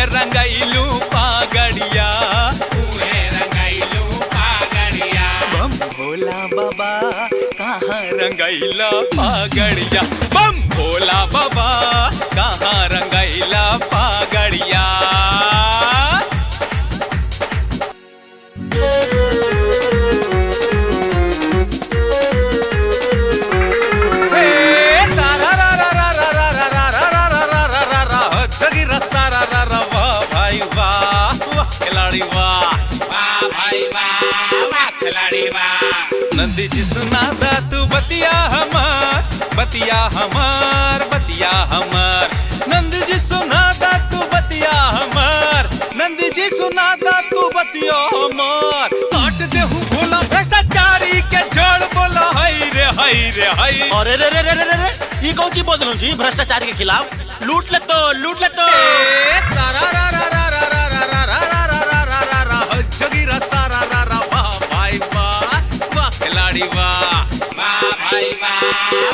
रंगैलू पागड़िया, उहे रंगैलू पागड़िया। बम भोला बाबा कहाँ रंगैला पागड़िया, बम भोला बाबा कहाँ रंगैला पागड़िया। खिलाड़ी वाह, वाह भाई वाह, वाह खिलाड़ी वाह। नंदी जी सुनादा तू बतिया हमार, बतिया हमार, बतिया हमार। नंदी जी सुनादा तू बतिया हमार, नंदी जी सुनादा तू बतिया हमार। काट दे हूँ भोला भ्रष्टाचारी के जड़ बोला हई रे हई रे हई। अरे रे रे रे रे रे ये कौन सी बोल रहा हूँ जी भ्रष्टाचार के खिलाफ? लूट ले तो लूट ले तो। सारा रा रा रा रा रा रा रा रा रा रा रा रा रा रा रा जगीरा सारा रा रा वाह भाई वाह, वाह खिलाड़ी वाह, वाह भाई वाह,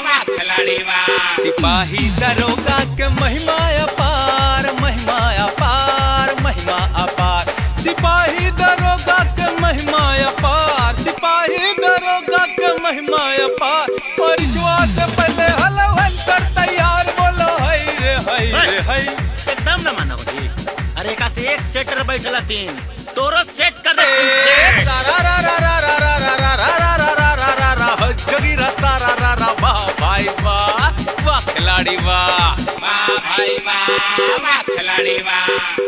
वाह खिलाड़ी वाह। सिपाही दरोगा के महिमा अपार, महिमा अपार, महिमा अपार। सिपाही दरोगा के महिमा अपार, सिपाही दरोगा के महिमा अपार। परिचवा से पहले हलवन सर तैयार बोलो हई रे हई रे हई। एकदम न मानो जी। अरे का से एक सेटर बैठला तीन तोरो सेट कर दे सेट। सारा रा रा रा रा रा रा रा रा रा रा रा रा रा जगीरा सारा रा रा वाह भाई वाह, वाह खिलाड़ी वाह, वाह भाई वाह, वाह खिलाड़ी वाह।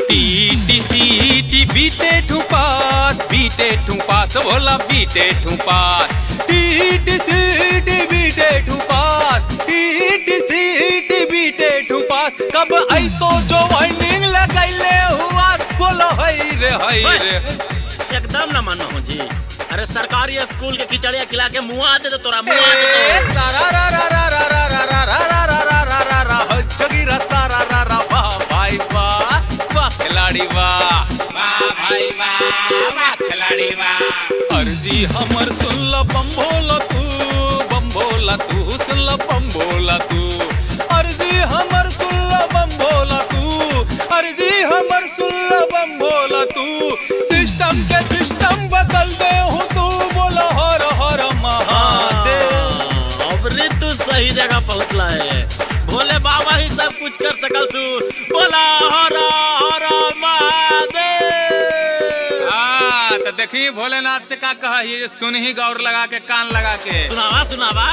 टीटीसी बीटे ठू पास, बीटे ठू पास बोला बीटे ठू पास। टीटीसी बीटे ठू पास, टीटीसी बीटे ठू पास। कब आई तो जो वाइनिंग लगैले हुआ बोलो हई रे हई रे। एकदम न मानो हूँ जी। अरे सरकारी स्कूल के खिचड़िया खिला के मुआ दे तो तोरा मुआ दे तो। सारा रा रा रा रा रा रा रा रा रा रा रा रा रा रा जगीरा सारा रा रा वाह भाई वाह, वाह खिलाड़ी वाह, वाह भाई वाह, वाह खिलाड़ी वाह। अर्जी हमर सुन ल बम भोला तू, बम भोला तू सुन ल बम भोला तू। अर्जी हमर सुन ल बम भोला तू, अर्जी हमर सुन ल बम भोला तू। सिस्टम के सिस्टम बदल दे हूँ तू बोलो हर हर महादेव। अब रे तू सही जगह पहुँचला है। भोले बाबा ही सब कुछ कर सकल तू। बोला हर हर महादेव। हाँ तो देखी भोलेनाथ से का कहा ये सुन ही गौर लगा के कान लगा के। सुनावा सुनावा।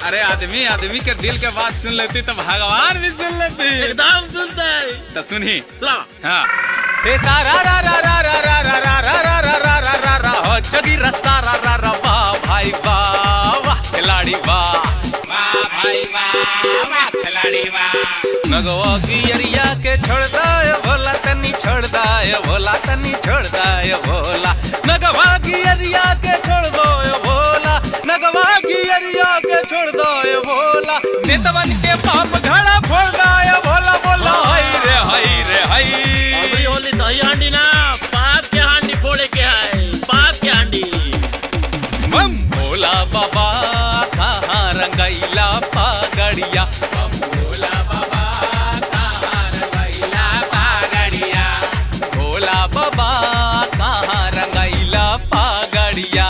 अरे आदमी आदमी के दिल के बात सुन लेती तो भगवान भी सुन लेती। एकदम सुनते तो सुनी सुनावा। हाँ हे सारा रा रा रा रा रा रा रा रा रा रा रा रा रा रा हो जगीरा सारा रा रा वाह भाई वाह, वाह खिलाड़ी वाह, वाह भाई वाह, वाह खिलाड़ी वाह। नगवा की अरिया के छोड़दा है भोला तनी छोड़दा है भोला तनी छोड़दा है भोला। नगवा की अरिया के छोड़ दो भोला, नगवा की अरिया के छोड़ दो भोला। नेतवन के पाप घड़ा फोड़ दो भोला बोला हई रे हई रे हई। अबरी होली दही हांडी ना पाप के हांडी फोड़े के है, पाप के हांडी। बम भोला बाबा कहाँ रंगैला पागड़िया, बम भोला बाबा कहाँ रंगैला पागड़िया। भोला बाबा कहाँ रंगैला पागड़िया।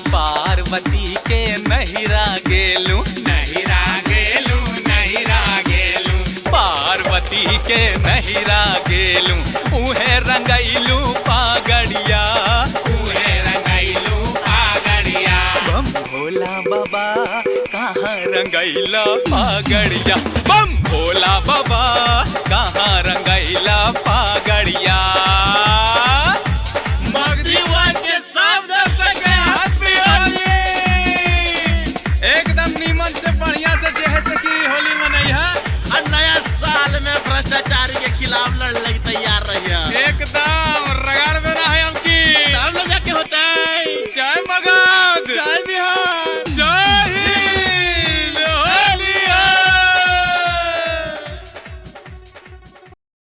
पार्वती के नहिरा गेलू, नहिरा गेलू, नहिरा गेलू। पार्वती के नहिरा गेलू। उहे रंगैलू पागड़िया, उहे रंगैलू पागड़िया। बम भोला बाबा कहाँ रंगैला पागड़िया, बम भोला बाबा कहाँ रंगैला पागड़िया।